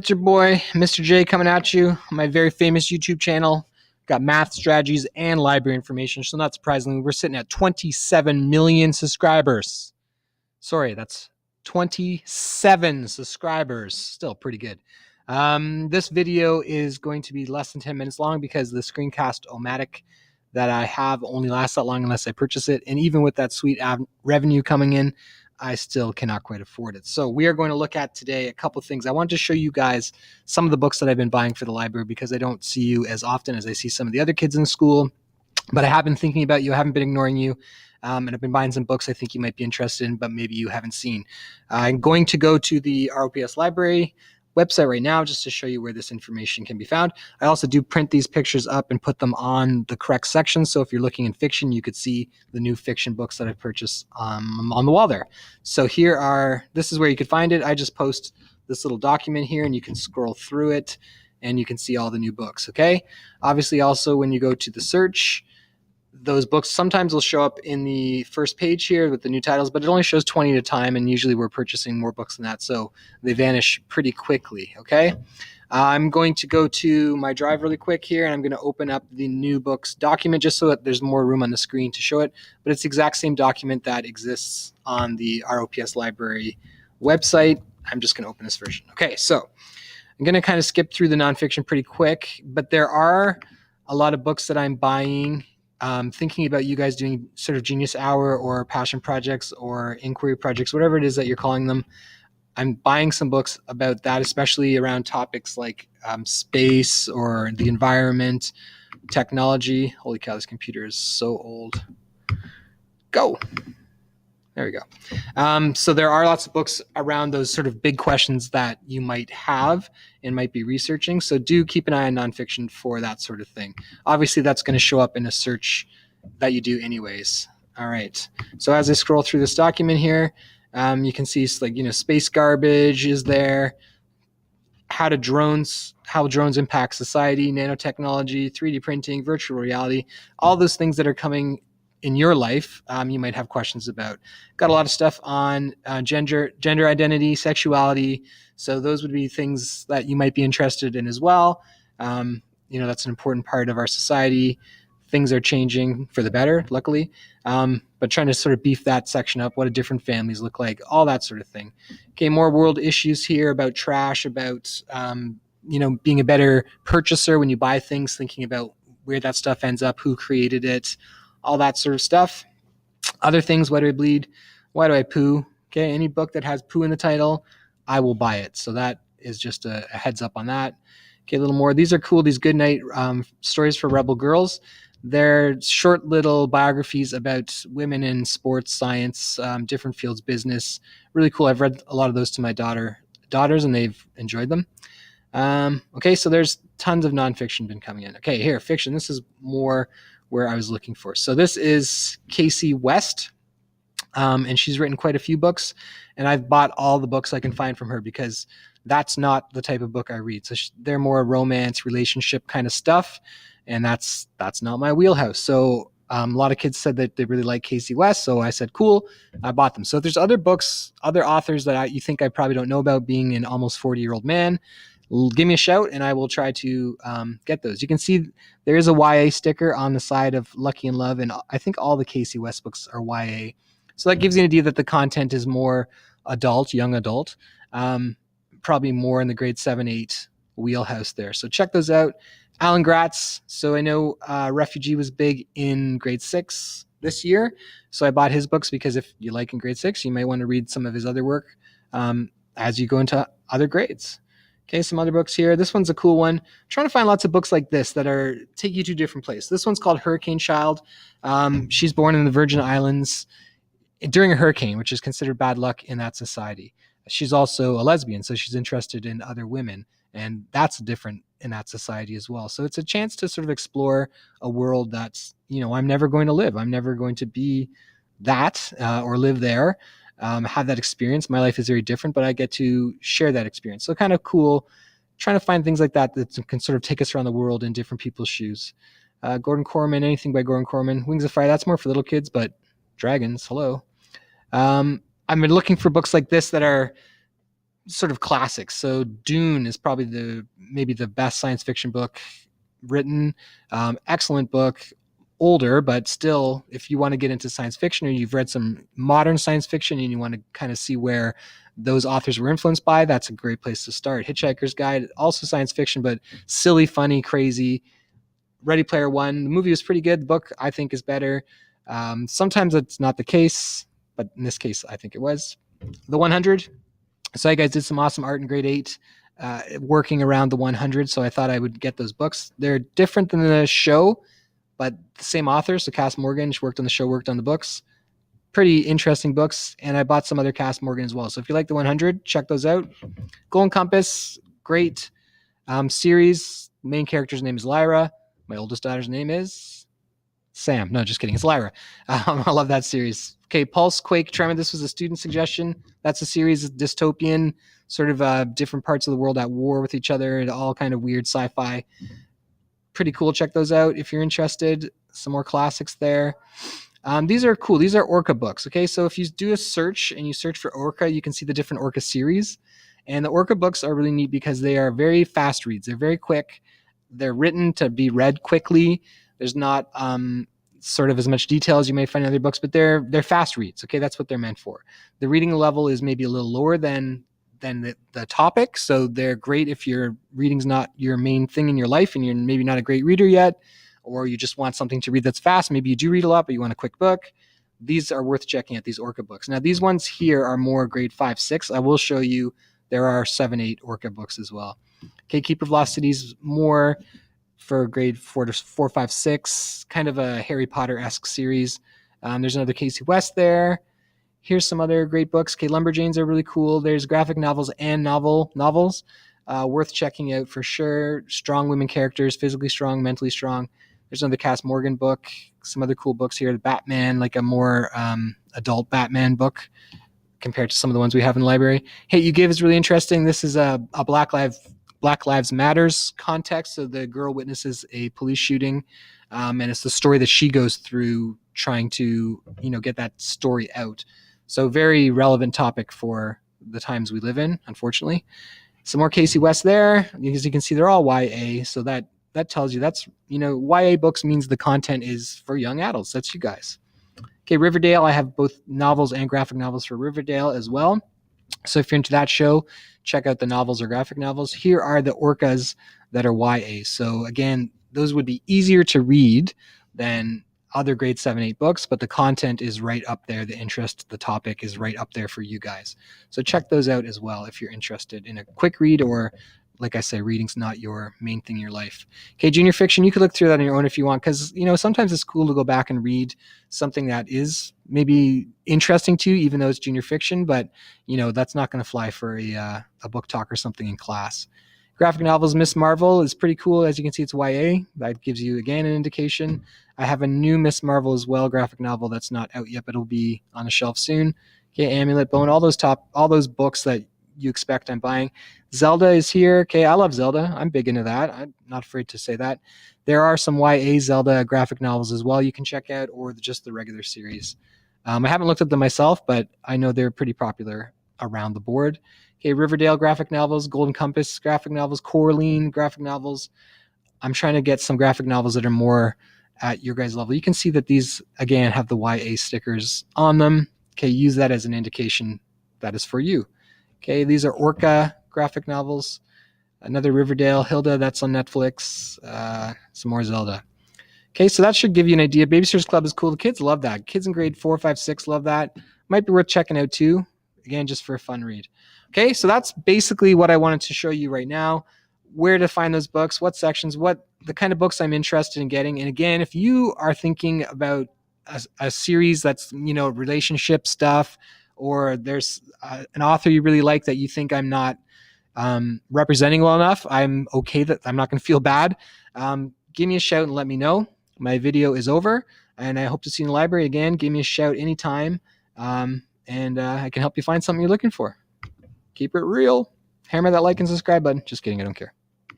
It's your boy, Mr. J, coming at you on my very famous YouTube channel. Got math strategies and library information. So, not surprisingly, we're sitting at 27 million subscribers. Sorry, that's 27 subscribers. Still pretty good. This video is going to be less than 10 minutes long because the Screencast-O-Matic that I have only lasts that long unless I purchase it. And even with that sweet revenue coming in, I still cannot quite afford it. So we are going to look at today a couple of things. I wanted to show you guys some of the books that I've been buying for the library because I don't see you as often as I see some of the other kids in school. But I have been thinking about you. I haven't been ignoring you. And I've been buying some books I think you might be interested in, but maybe you haven't seen. I'm going to go to the ROPS library website right now just to show you where this information can be found. I also do print these pictures up and put them on the correct section. So if you're looking in fiction, you could see the new fiction books that I've purchased on the wall there. So this is where you could find it. I just post this little document here and you can scroll through it and you can see all the new books, okay? Obviously, also when you go to the search, those books sometimes will show up in the first page here with the new titles, but it only shows 20 at a time, and usually we're purchasing more books than that, so they vanish pretty quickly, okay? I'm going to go to my drive really quick here, and I'm going to open up the new books document just so that there's more room on the screen to show it, but it's the exact same document that exists on the ROPS library website. I'm just going to open this version. Okay, so I'm going to kind of skip through the nonfiction pretty quick, but there are a lot of books that I'm buying thinking about you guys doing sort of Genius Hour or passion projects or inquiry projects, whatever it is that you're calling them. I'm buying some books about that, especially around topics like space or the environment, technology. Holy cow, this computer is so old. Go. There we go. So there are lots of books around those sort of big questions that you might have and might be researching. So do keep an eye on nonfiction for that sort of thing. Obviously, that's going to show up in a search that you do anyways. All right. So as I scroll through this document here, you can see space garbage is there, how drones impact society, nanotechnology, 3D printing, virtual reality, all those things that are coming in your life, you might have questions about. Got a lot of stuff on gender identity, sexuality. So those would be things that you might be interested in as well. That's an important part of our society. Things are changing for the better, luckily. But trying to sort of beef that section up, what do different families look like, all that sort of thing. Okay, more world issues here about trash, about being a better purchaser when you buy things, thinking about where that stuff ends up, who created it, all that sort of stuff. Other things, why do I bleed? Why do I poo? Okay, any book that has poo in the title, I will buy it. So that is just a heads up on that. Okay, a little more. These are cool, these Goodnight stories for rebel girls. They're short little biographies about women in sports, science, different fields, business. Really cool. I've read a lot of those to my daughters, and they've enjoyed them. Okay, so there's tons of nonfiction been coming in. Okay, here, fiction. This is more where I was looking for. So this is Casey West, and she's written quite a few books, and I've bought all the books I can find from her because that's not the type of book I read. So they're more romance, relationship kind of stuff, and that's not my wheelhouse. So a lot of kids said that they really like Casey West, so I said, cool, I bought them. So if there's other books, other authors that you think I probably don't know about, being an almost 40-year-old man, give me a shout and I will try to get those. You can see there is a YA sticker on the side of Lucky in Love, and I think all the Casey West books are YA. So that gives you an idea that the content is more adult, young adult, probably more in the grade 7, 8 wheelhouse there. So check those out. Alan Gratz. So I know Refugee was big in grade 6 this year. So I bought his books because if you like in grade 6, you might want to read some of his other work as you go into other grades. Okay, some other books here. This one's a cool one. I'm trying to find lots of books like this that take you to a different place. This one's called Hurricane Child. She's born in the Virgin Islands during a hurricane, which is considered bad luck in that society. She's also a lesbian, so she's interested in other women, and that's different in that society as well. So it's a chance to sort of explore a world that's, I'm never going to live. I'm never going to be that or live there. Have that experience. My life is very different, but I get to share that experience. So kind of cool, trying to find things like that can sort of take us around the world in different people's shoes. Gordon Corman, anything by Gordon Corman. Wings of Fire, that's more for little kids, but dragons, hello. I've been looking for books like this that are sort of classics. So Dune is probably maybe the best science fiction book written. Excellent book, older, but still, if you want to get into science fiction or you've read some modern science fiction and you want to kind of see where those authors were influenced by, that's a great place to start. Hitchhiker's Guide, also science fiction, but silly, funny, crazy. Ready Player One, the movie was pretty good. The book, I think, is better. Sometimes it's not the case, but in this case, I think it was. The 100. So you guys did some awesome art in grade 8, working around the 100. So I thought I would get those books. They're different than the show, but the same author. So Cass Morgan, she worked on the show, worked on the books. Pretty interesting books. And I bought some other Cass Morgan as well. So if you like the 100, check those out. Golden Compass, great series. Main character's name is Lyra. My oldest daughter's name is Sam. No, just kidding. It's Lyra. I love that series. Okay, Pulse, Quake, Tremor. This was a student suggestion. That's a series, dystopian, sort of different parts of the world at war with each other, and all kind of weird sci-fi. Pretty cool. Check those out if you're interested. Some more classics there. These are cool. These are Orca books. Okay, so if you do a search and you search for Orca, you can see the different Orca series. And the Orca books are really neat because they are very fast reads. They're very quick. They're written to be read quickly. There's not sort of as much detail as you may find in other books, but they're fast reads. Okay, that's what they're meant for. The reading level is maybe a little lower than the topic, so they're great if your reading's not your main thing in your life and you're maybe not a great reader yet, or you just want something to read that's fast. Maybe you do read a lot, but you want a quick book. These are worth checking out, these Orca books. Now, these ones here are more grade 5, 6. I will show you there are 7, 8 Orca books as well. Okay, Keeper of Lost Cities, more for grade 4, 5, 6, kind of a Harry Potter-esque series. There's another Casey West there. Here's some other great books. Okay, Lumberjanes are really cool. There's graphic novels and novels. Worth checking out for sure. Strong women characters, physically strong, mentally strong. There's another Cass Morgan book. Some other cool books here. The Batman, like a more adult Batman book compared to some of the ones we have in the library. Hey, You Give is really interesting. This is a Black Lives Matters context. So the girl witnesses a police shooting, and it's the story that she goes through trying to, get that story out. So very relevant topic for the times we live in, unfortunately. Some more Casey West there. As you can see, they're all YA. So that tells you that's, YA books means the content is for young adults. That's you guys. Okay, Riverdale. I have both novels and graphic novels for Riverdale as well. So if you're into that show, check out the novels or graphic novels. Here are the Orcas that are YA. So again, those would be easier to read than other grade 7, 8 books, but the content is right up there. The interest, the topic is right up there for you guys. So check those out as well if you're interested in a quick read, or like I say, reading's not your main thing in your life. Okay, junior fiction, you could look through that on your own if you want, because, sometimes it's cool to go back and read something that is maybe interesting to you, even though it's junior fiction, but, that's not going to fly for a book talk or something in class. Graphic novels, Miss Marvel is pretty cool. As you can see, it's YA. That gives you, again, an indication. I have a new Miss Marvel as well, graphic novel that's not out yet, but it'll be on a shelf soon. Okay, Amulet, Bone, all those books that you expect I'm buying. Zelda is here. Okay, I love Zelda. I'm big into that. I'm not afraid to say that. There are some YA Zelda graphic novels as well you can check out, or just the regular series. I haven't looked at them myself, but I know they're pretty popular around the board. Okay, Riverdale graphic novels, Golden Compass graphic novels, Coraline graphic novels. I'm trying to get some graphic novels that are more at your guys' level. You can see that these, again, have the YA stickers on them. Okay, use that as an indication that is for you. Okay, these are Orca graphic novels. Another Riverdale, Hilda, that's on Netflix. Some more Zelda. Okay, so that should give you an idea. Babysitter's Club is cool. The kids love that. Kids in grade 4, 5, 6 love that. Might be worth checking out too. Again, just for a fun read. Okay, so that's basically what I wanted to show you right now. Where to find those books, what sections, what the kind of books I'm interested in getting. And again, if you are thinking about a series that's, relationship stuff, or there's an author you really like that you think I'm not representing well enough, I'm okay that I'm not going to feel bad. Give me a shout and let me know. My video is over, and I hope to see you in the library again. Give me a shout anytime, and I can help you find something you're looking for. Keep it real. Hammer that like and subscribe button. Just kidding, I don't care.